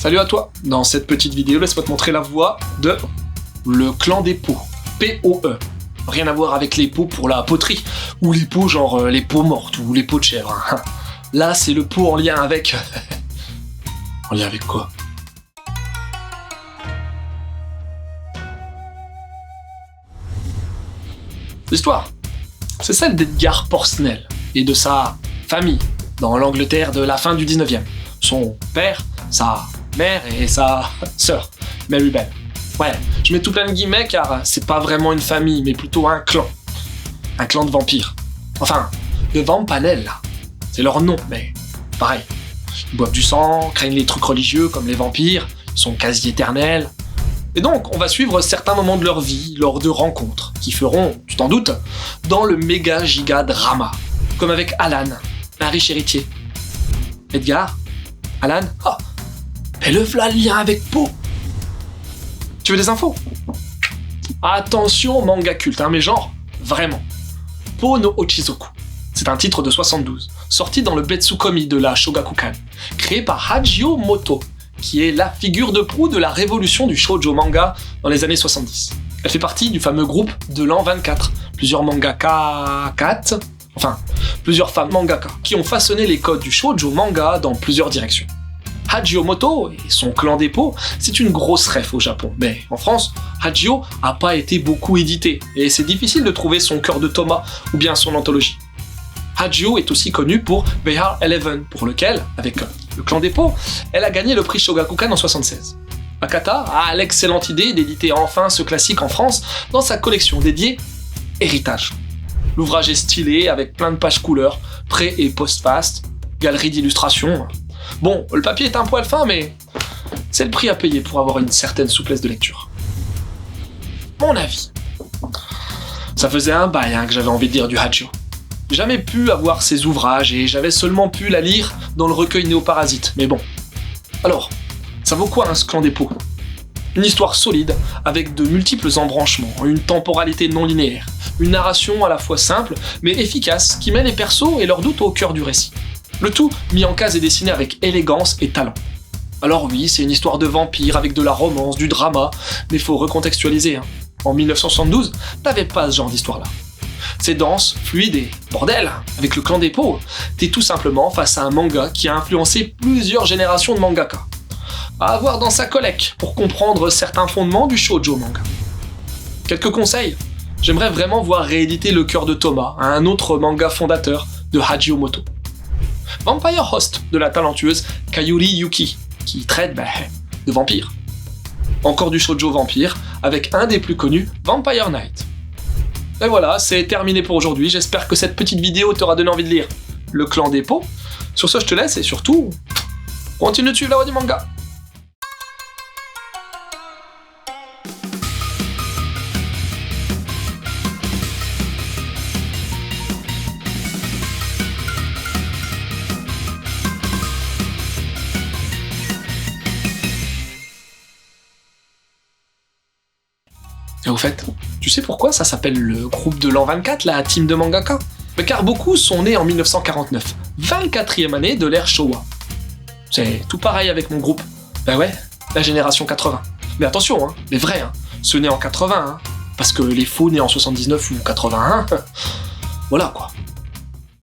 Salut à toi. Dans cette petite vidéo, laisse-moi te montrer la voix de le clan des pots. P-O-E. Rien à voir avec les pots pour la poterie, ou les pots genre les pots mortes, ou les pots de chèvre. Là, c'est le pot en lien avec... en lien avec quoi? L'histoire, c'est celle d'Edgar Porsnell et de sa famille dans l'Angleterre de la fin du 19e. Son père, sa mère et sa sœur, Mary Bell. Ouais, je mets tout plein de guillemets car c'est pas vraiment une famille, mais plutôt un clan. Un clan de vampires. Enfin, de Vampanel, là. C'est leur nom, mais pareil. Ils boivent du sang, craignent les trucs religieux comme les vampires, ils sont quasi éternels. Et donc, on va suivre certains moments de leur vie lors de rencontres qui feront, tu t'en doutes, dans le méga giga drama. Comme avec Alan, un riche héritier. Edgar, Alan, oh, et le v'là le lien avec Poe. Tu veux des infos? Attention, manga culte, hein, mais genre, vraiment. Poe no Ochizoku. C'est un titre de 72, sorti dans le Betsukomi de la Shogakukan, créé par Hajio Moto, qui est la figure de proue de la révolution du shoujo manga dans les années 70. Elle fait partie du fameux groupe de l'an 24, plusieurs femmes mangaka, qui ont façonné les codes du shoujo manga dans plusieurs directions. Hajio Moto et son clan des pots, c'est une grosse ref au Japon, mais en France, Hajio a pas été beaucoup édité, et c'est difficile de trouver son cœur de Thomas ou bien son anthologie. Hajio est aussi connue pour Behar 11, pour lequel, avec le clan des pots, elle a gagné le prix Shogakukan en 76. Akata a l'excellente idée d'éditer enfin ce classique en France dans sa collection dédiée Héritage. L'ouvrage est stylé avec plein de pages couleurs, pré- et post-fast, galerie d'illustrations. Bon, le papier est un poil fin, mais c'est le prix à payer pour avoir une certaine souplesse de lecture. Mon avis. Ça faisait un bail que j'avais envie de lire du Hajio. J'ai jamais pu avoir ses ouvrages et j'avais seulement pu la lire dans le recueil Néoparasite, mais bon. Alors, ça vaut quoi ce clan des pots? Une histoire solide, avec de multiples embranchements, une temporalité non linéaire, une narration à la fois simple mais efficace qui met les persos et leurs doutes au cœur du récit. Le tout mis en case et dessiné avec élégance et talent. Alors oui, c'est une histoire de vampire avec de la romance, du drama, mais faut recontextualiser. En 1972, t'avais pas ce genre d'histoire-là. C'est dense, fluide et bordel, avec le clan des pots, t'es tout simplement face à un manga qui a influencé plusieurs générations de mangaka. À avoir dans sa collecte pour comprendre certains fondements du shoujo manga. Quelques conseils, j'aimerais vraiment voir rééditer Le Cœur de Thomas, un autre manga fondateur de Hajio Moto. Vampire Host de la talentueuse Kayuri Yuki, qui traite de vampires. Encore du shoujo vampire, avec un des plus connus, Vampire Knight. Et voilà, c'est terminé pour aujourd'hui, j'espère que cette petite vidéo t'aura donné envie de lire Le Clan des pots. Sur ce, je te laisse et surtout, continue de suivre la voie du manga. Et au fait, tu sais pourquoi ça s'appelle le groupe de l'an 24, la team de mangaka? Car beaucoup sont nés en 1949, 24e année de l'ère Showa. C'est tout pareil avec mon groupe. Ben ouais, la génération 80. Mais attention, les vrais, ceux nés en 80, parce que les faux nés en 79 ou 81, voilà quoi.